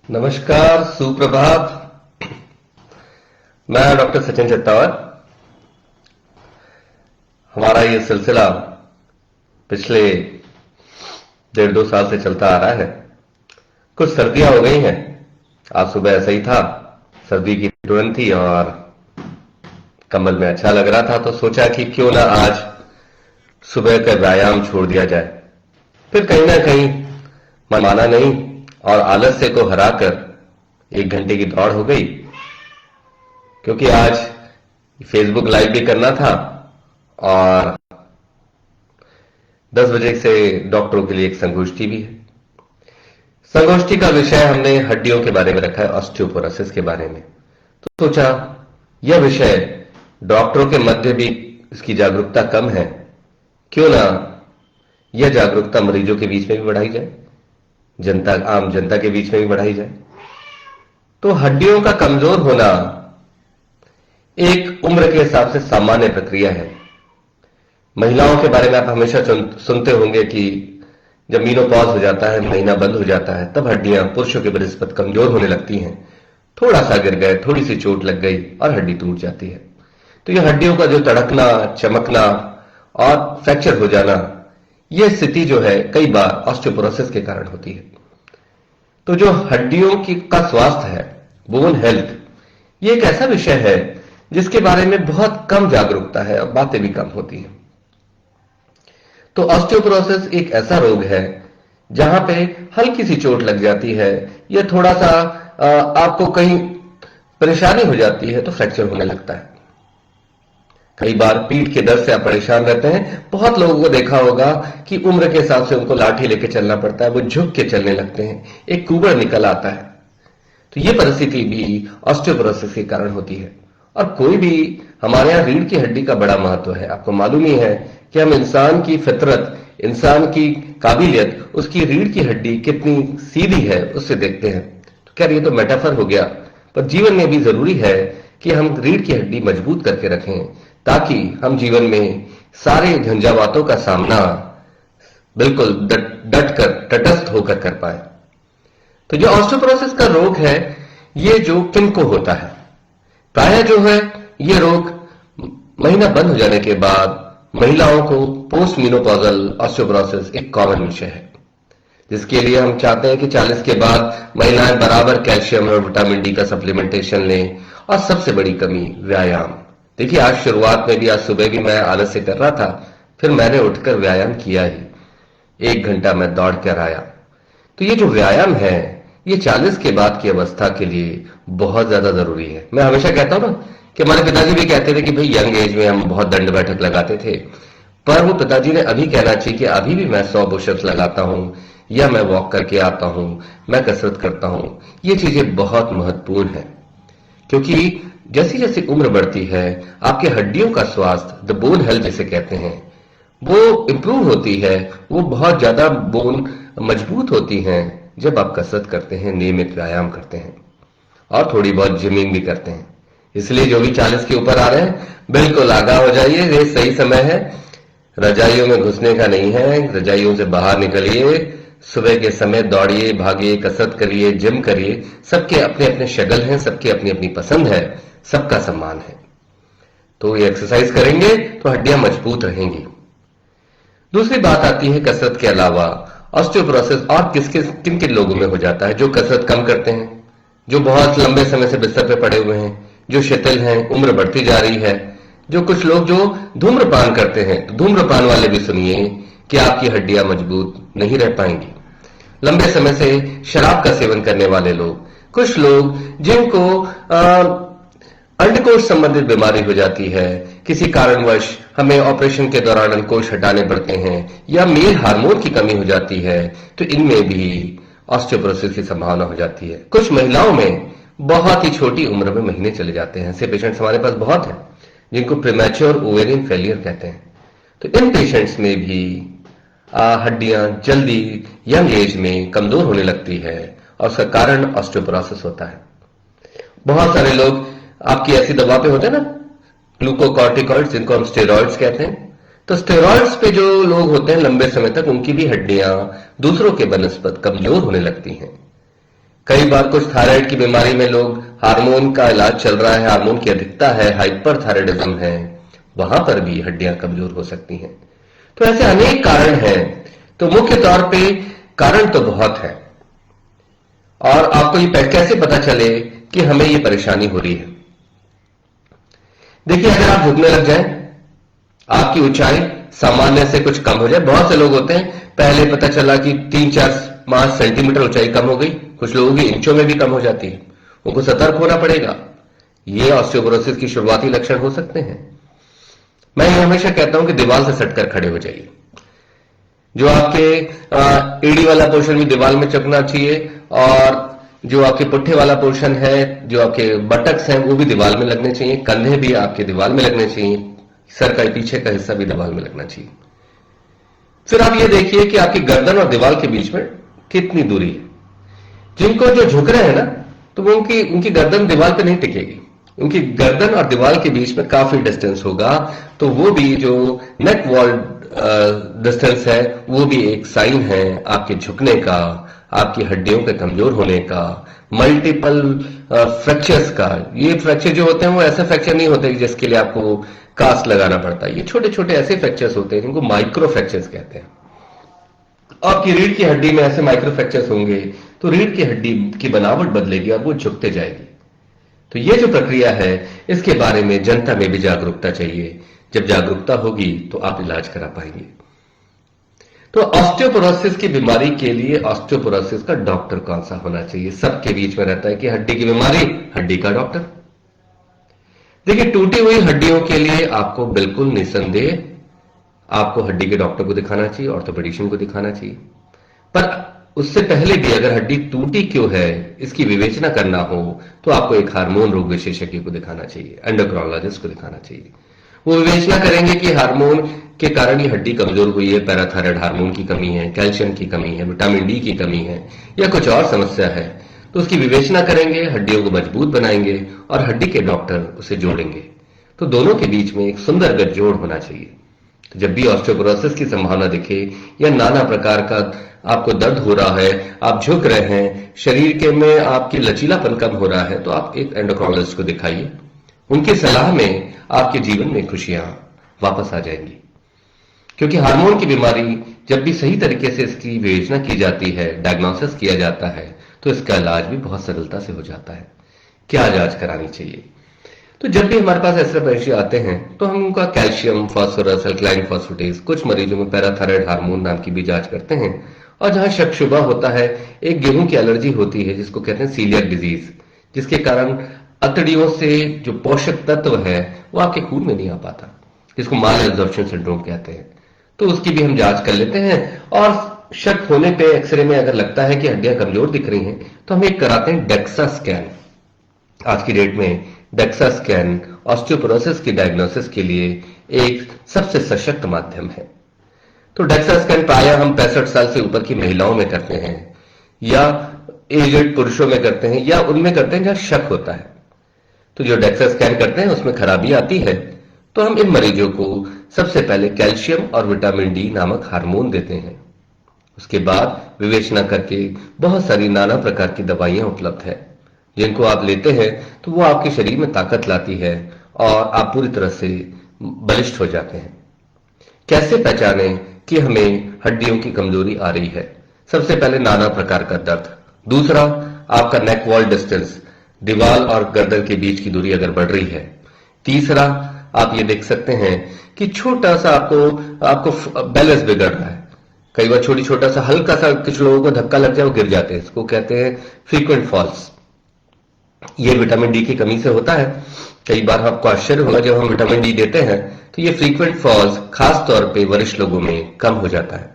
नमस्कार, सुप्रभात। मैं डॉक्टर सचिन चित्तावर। हमारा ये सिलसिला पिछले 1.5-2 साल से चलता आ रहा है। कुछ सर्दियां हो गई हैं। आज सुबह ऐसा ही था, सर्दी की तुरंत थी और कम्बल में अच्छा लग रहा था, तो सोचा कि क्यों ना आज सुबह का व्यायाम छोड़ दिया जाए। फिर कहीं ना कहीं मन माना नहीं और आलस्य को हराकर 1 घंटे की दौड़ हो गई, क्योंकि आज फेसबुक लाइव भी करना था और 10 बजे से डॉक्टरों के लिए एक संगोष्ठी भी है। संगोष्ठी का विषय हमने हड्डियों के बारे में रखा है, ऑस्टियोपोरोसिस के बारे में। तो सोचा यह विषय डॉक्टरों के मध्य भी इसकी जागरूकता कम है, क्यों ना यह जागरूकता मरीजों के बीच में भी बढ़ाई जाए, आम जनता के बीच में भी बढ़ाई जाए। तो हड्डियों का कमजोर होना एक उम्र के हिसाब से सामान्य प्रक्रिया है। महिलाओं के बारे में आप हमेशा सुनते होंगे कि जब मीनोपॉज हो जाता है, महीना बंद हो जाता है, तब हड्डियां पुरुषों के बनिस्बत कमजोर होने लगती हैं। थोड़ा सा गिर गए, थोड़ी सी चोट लग गई और हड्डी टूट जाती है। तो यह हड्डियों का जो तड़कना, चमकना और फ्रैक्चर हो जाना, यह स्थिति जो है कई बार ऑस्टियोपोरोसिस के कारण होती है। तो जो हड्डियों का स्वास्थ्य है, बोन हेल्थ, ये एक ऐसा विषय है जिसके बारे में बहुत कम जागरूकता है और बातें भी कम होती हैं। तो ऑस्टियोपोरोसिस एक ऐसा रोग है जहां पे हल्की सी चोट लग जाती है या थोड़ा सा आपको कहीं परेशानी हो जाती है तो फ्रैक्चर होने लगता है। कई बार पीठ के दर्द से आप परेशान रहते हैं। बहुत लोगों को देखा होगा कि उम्र के हिसाब से उनको लाठी लेके चलना पड़ता है, वो झुक के चलने लगते हैं, एक कुबड़ निकल आता है। तो ये परिस्थिति भी ऑस्टियोपोरोसिस के कारण होती है। और कोई भी, हमारे यहाँ रीढ़ की हड्डी का बड़ा महत्व है। आपको मालूम ही है कि हम इंसान की फितरत, इंसान की काबिलियत, उसकी रीढ़ की हड्डी कितनी सीधी है उससे देखते हैं। तो खैर ये तो मेटाफर हो गया, पर जीवन में भी जरूरी है कि हम रीढ़ की हड्डी मजबूत करके रखें, ताकि हम जीवन में सारे झंझावातों का सामना बिल्कुल डट कर, तटस्थ होकर कर पाए। तो जो ऑस्टियोपोरोसिस का रोग है, ये जो किनको होता है, प्रायः जो है ये रोग महीना बंद हो जाने के बाद महिलाओं को पोस्ट मीनोपॉजल ऑस्टियोपोरोसिस एक कॉमन विषय है, जिसके लिए हम चाहते हैं कि 40 के बाद महिलाएं बराबर कैल्शियम और विटामिन डी का सप्लीमेंटेशन लें। और सबसे बड़ी कमी व्यायाम। देखिए, आज शुरुआत में भी, आज सुबह भी मैं आलस्य कर रहा था, फिर मैंने उठकर व्यायाम किया ही। 1 घंटा मैं दौड़ कर आया। तो ये जो व्यायाम है, ये 40 के बाद की अवस्था के लिए बहुत ज्यादा जरूरी है। मैं हमेशा कहता हूं ना कि हमारे पिताजी भी कहते थे कि भाई यंग एज में हम बहुत दंड बैठक लगाते थे, पर वो पिताजी ने अभी कहना चाहिए कि अभी भी मैं 100 पुशअप्स लगाता हूं, या मैं वॉक करके आता हूं, मैं कसरत करता हूं। ये चीजें बहुत महत्वपूर्ण है, क्योंकि जैसी जैसी उम्र बढ़ती है, आपके हड्डियों का स्वास्थ्य, द बोन हेल्थ जिसे कहते हैं, वो इंप्रूव होती है। वो बहुत ज्यादा बोन मजबूत होती हैं जब आप कसरत करते हैं, नियमित व्यायाम करते हैं और थोड़ी बहुत जिमिंग भी करते हैं। इसलिए जो भी 40 के ऊपर आ रहे हैं, बिल्कुल आगाह हो जाइए, ये सही समय है। रजाइयों में घुसने का नहीं है, रजाइयों से बाहर निकलिए, सुबह के समय दौड़िए, भागिए, कसरत करिए, जिम करिए। सबके अपने अपने शगल हैं, सबके अपनी अपनी पसंद है, सबका सम्मान है। तो ये एक्सरसाइज करेंगे तो हड्डियां मजबूत रहेंगी। दूसरी बात आती है कसरत के अलावा ऑस्टियोपोरोसिस और किन किन लोगों में हो जाता है। जो कसरत कम करते हैं, जो बहुत लंबे समय से बिस्तर पे पड़े हुए हैं, जो शिथिल हैं, उम्र बढ़ती जा रही है, जो कुछ लोग जो धूम्रपान करते हैं, तो धूम्रपान वाले भी सुनिए कि आपकी हड्डियां मजबूत नहीं रह पाएंगी। लंबे समय से शराब का सेवन करने वाले लोग, कुछ लोग जिनको अंडकोश संबंधित बीमारी हो जाती है, किसी कारणवश हमें ऑपरेशन के दौरान अंडकोश हटाने पड़ते हैं, या मेल हार्मोन की कमी हो जाती है, तो इनमें भी ऑस्टियोपोरोसिस की संभावना हो जाती है। कुछ महिलाओं में बहुत ही छोटी उम्र में महीने चले जाते हैं। ऐसे पेशेंट्स हमारे पास बहुत हैं जिनको प्रीमैच्योर ओवेरियन फेलियर कहते हैं। तो इन पेशेंट्स में भी हड्डियां जल्दी यंग एज में कमजोर होने लगती है और उसका कारण ऑस्टियोपोरोसिस होता है। बहुत सारे लोग आपकी ऐसी दवा पे होते हैं ना, ग्लूकोकॉर्टिकॉइड्स, जिनको हम स्टेरॉइड्स कहते हैं। तो स्टेरॉइड्स पे जो लोग होते हैं लंबे समय तक, उनकी भी हड्डियां दूसरों के बनिस्बत कमजोर होने लगती हैं। कई बार कुछ थायराइड की बीमारी में लोग हार्मोन का इलाज चल रहा है, हार्मोन की अधिकता है, हाइपरथायराइडिज्म है, वहां पर भी हड्डियां कमजोर हो सकती हैं। तो ऐसे अनेक कारण हैं। तो मुख्य तौर पे कारण तो बहुत है, और आपको ये कैसे पता चले कि हमें ये परेशानी हो रही है। देखिए, अगर आप झुकने लग जाएं, आपकी ऊंचाई सामान्य से कुछ कम हो जाए। बहुत से लोग होते हैं, पहले पता चला कि 3-4 सेंटीमीटर ऊंचाई कम हो गई, कुछ लोगों की इंचों में भी कम हो जाती है, उनको सतर्क होना पड़ेगा। ये ऑस्टियोपोरोसिस की शुरुआती लक्षण हो सकते हैं। मैं हमेशा कहता हूं कि दीवार से सटकर खड़े हो जाइए। जो आपके एड़ी वाला पोर्शन भी दीवार में चिपकना चाहिए, और जो आपके पुट्ठे वाला पोर्शन है, जो आपके बटक्स हैं, वो भी दीवार में लगने चाहिए, कंधे भी आपके दीवार में लगने चाहिए, सर का पीछे का हिस्सा भी दीवार में लगना चाहिए। फिर आप ये देखिए कि आपकी गर्दन और दीवार के बीच में कितनी दूरी है। जिनको जो झुक रहे हैं ना, तो वो उनकी गर्दन दीवार पे नहीं टिकेगी, उनकी गर्दन और दीवार के बीच में काफी डिस्टेंस होगा। तो वो भी जो नेक वॉल डिस्टेंस है, वो भी एक साइन है आपके झुकने का, आपकी हड्डियों के कमजोर होने का, मल्टीपल फ्रैक्चर्स का। ये फ्रैक्चर जो होते हैं वो ऐसे फ्रैक्चर नहीं होते जिसके लिए आपको कास्ट लगाना पड़ता है। ये छोटे छोटे ऐसे फ्रैक्चर्स होते हैं जिनको माइक्रो फ्रैक्चर्स कहते हैं। आपकी रीढ़ की हड्डी में ऐसे माइक्रो फ्रैक्चर्स होंगे तो रीढ़ की हड्डी की बनावट बदलेगी और वो झुकते जाएगी। तो ये जो प्रक्रिया है, इसके बारे में जनता में भी जागरूकता चाहिए। जब जागरूकता होगी तो आप इलाज करा पाएंगे। तो ऑस्टियोपोरोसिस की बीमारी के लिए ऑस्टियोपोरोसिस का डॉक्टर कौन सा होना चाहिए? सबके बीच में रहता है कि हड्डी की बीमारी, हड्डी का डॉक्टर। देखिए, टूटी हुई हड्डियों के लिए आपको बिल्कुल निसंदेह आपको हड्डी के डॉक्टर को दिखाना चाहिए, ऑर्थोपेडिशियन को दिखाना चाहिए। पर उससे पहले भी अगर हड्डी टूटी क्यों है, इसकी विवेचना करना हो, तो आपको एक हार्मोन रोग विशेषज्ञ को दिखाना चाहिए, एंडोक्राइनोलॉजिस्ट को दिखाना चाहिए। वो विवेचना करेंगे कि हार्मोन के कारण ये हड्डी कमजोर हुई है, पैराथायराइड हार्मोन की कमी है, कैल्शियम की कमी है, विटामिन डी की कमी है, या कुछ और समस्या है। तो उसकी विवेचना करेंगे, हड्डियों को मजबूत बनाएंगे और हड्डी के डॉक्टर उसे जोड़ेंगे। तो दोनों के बीच में एक सुंदर गठजोड़ होना चाहिए। तो जब भी ऑस्टियोपोरोसिस की संभावना दिखे या नाना प्रकार का आपको दर्द हो रहा है, आप झुक रहे हैं, शरीर के में आपकी लचीलापन कम हो रहा है, तो आप एक एंडोक्राइनोलॉजिस्ट को दिखाइए। उनकी सलाह में आपके जीवन में खुशियां वापस आ जाएंगी। क्योंकि हार्मोन की बीमारी जब भी सही तरीके से इसकी विवेचना की जाती है, डायग्नोसिस किया जाता है, तो इसका इलाज भी बहुत सरलता से हो जाता है। क्या जांच करानी चाहिए? तो जब भी हमारे पास ऐसे पेशेंट आते हैं तो हम उनका कैल्शियम, फास्फोरस, अल्कलाइन फॉस्फेटेज, कुछ मरीजों में पैराथायराइड हार्मोन नाम की भी जांच करते हैं। और जहां शक शुबा होता है, एक गेहूं की एलर्जी होती है जिसको कहते हैं सीलियक डिजीज, जिसके कारण अतड़ियों से जो पोषक तत्व है वो आपके खून में नहीं आ पाता, जिसको माल एब्जॉर्प्शन सिंड्रोम कहते हैं। तो उसकी भी हम जांच कर लेते हैं, और शक होने पे एक्सरे में अगर लगता है कि हड्डियां कमजोर दिख रही हैं तो हम एक कराते हैं डेक्सा स्कैन। आज की डेट में डेक्सा स्कैन ऑस्टियोपोरोसिस की डायग्नोसिस के लिए एक सबसे सशक्त माध्यम है। तो डेक्सा स्कैन प्रायः हम 65 साल से ऊपर की महिलाओं में करते हैं, या एजेड पुरुषों में करते हैं, या उनमें करते हैं जहां शक होता है। तो जो डेक्सा स्कैन करते हैं उसमें खराबी आती है, तो हम इन मरीजों को सबसे पहले कैल्शियम और विटामिन डी नामक हार्मोन देते हैं। उसके बाद विवेचना करके बहुत सारी नाना प्रकार की दवाइयां उपलब्ध है, जिनको आप लेते हैं तो वो आपके शरीर में ताकत लाती है और आप पूरी तरह से बलिष्ठ हो जाते हैं। कैसे पहचानें कि हमें हड्डियों की कमजोरी आ रही है? सबसे पहले नाना प्रकार का दर्द। दूसरा, आपका नेक वॉल डिस्टेंस, दीवार और गर्दन के बीच की दूरी अगर बढ़ रही है। तीसरा, आप ये देख सकते हैं कि छोटा सा आपको बैलेंस बिगड़ रहा है। कई बार छोटा सा हल्का सा कुछ लोगों को धक्का लग जाए, वो गिर जाते हैं, इसको कहते हैं फ्रीक्वेंट फॉल्स। ये विटामिन डी की कमी से होता है। कई बार आपको आश्चर्य होगा, जब हम विटामिन डी देते हैं तो ये फ्रीक्वेंट फॉल्स खास तौर पे वरिष्ठ लोगों में कम हो जाता है।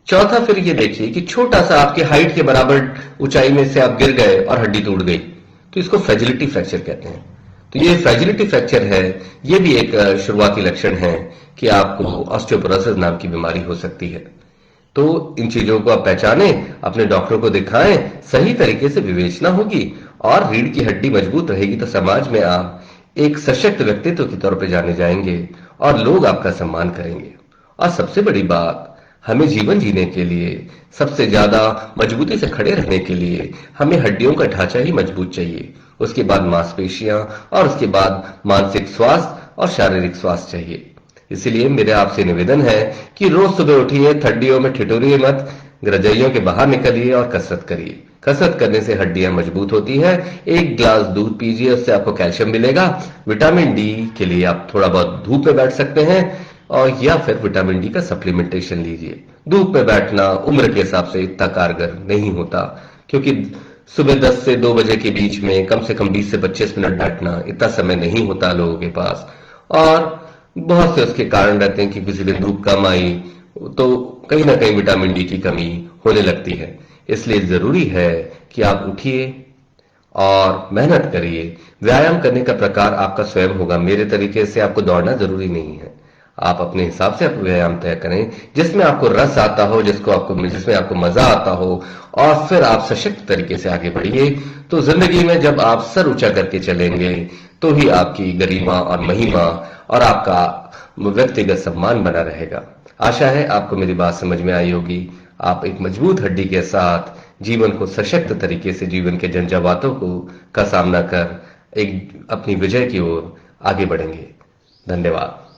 चौथा, फिर ये देखिए कि छोटा सा आपके हाइट के बराबर ऊंचाई में से आप गिर गए और हड्डी टूट गई, तो इसको फ्रेजिलिटी फ्रैक्चर कहते हैं। तो ये फ्रेजिलिटी फ्रैक्चर है, ये भी एक शुरुआती लक्षण है कि आपको ऑस्टियोपोरोसिस नाम की बीमारी हो सकती है। तो इन चीजों को आप पहचानें, अपने डॉक्टर को दिखाएं, सही तरीके से विवेचना होगी और रीढ़ की हड्डी मजबूत रहेगी तो समाज में आप एक सशक्त व्यक्तित्व के तौर पर जाने जाएंगे और लोग आपका सम्मान करेंगे। और सबसे बड़ी बात, हमें जीवन जीने के लिए, सबसे ज्यादा मजबूती से खड़े रहने के लिए हमें हड्डियों का ढांचा ही मजबूत चाहिए। उसके बाद मांसपेशियां और उसके बाद मानसिक स्वास्थ्य और शारीरिक स्वास्थ्य चाहिए। इसीलिए मेरे आपसे निवेदन है कि रोज सुबह उठिए, ठंडियों में ठिठुरिए मत, रजाइयों के बाहर निकलिए और कसरत करिए। कसरत करने से हड्डियां मजबूत होती है। एक गिलास दूध पीजिए, उससे आपको कैल्शियम मिलेगा। विटामिन डी के लिए आप थोड़ा बहुत धूप में बैठ सकते हैं और या फिर विटामिन डी का सप्लीमेंटेशन लीजिए। धूप में बैठना उम्र के हिसाब से इतना कारगर नहीं होता, क्योंकि सुबह 10 से 2 बजे के बीच में कम से कम 20 से 25 मिनट बैठना, इतना समय नहीं होता लोगों के पास। और बहुत से उसके कारण रहते हैं कि किसी दिन धूप कम आई तो कहीं ना कहीं विटामिन डी की कमी होने लगती है। इसलिए जरूरी है कि आप उठिए और मेहनत करिए। व्यायाम करने का प्रकार आपका स्वयं होगा। मेरे तरीके से आपको दौड़ना जरूरी नहीं है। आप अपने हिसाब से व्यायाम तय करें, जिसमें आपको रस आता हो, जिसमें आपको मजा आता हो, और फिर आप सशक्त तरीके से आगे बढ़िए। तो जिंदगी में जब आप सर ऊंचा करके चलेंगे तो ही आपकी गरिमा और महिमा और आपका व्यक्तिगत सम्मान बना रहेगा। आशा है आपको मेरी बात समझ में आई होगी। आप एक मजबूत हड्डी के साथ जीवन को सशक्त तरीके से, जीवन के झंझावातों को का सामना कर एक अपनी विजय की ओर आगे बढ़ेंगे। धन्यवाद।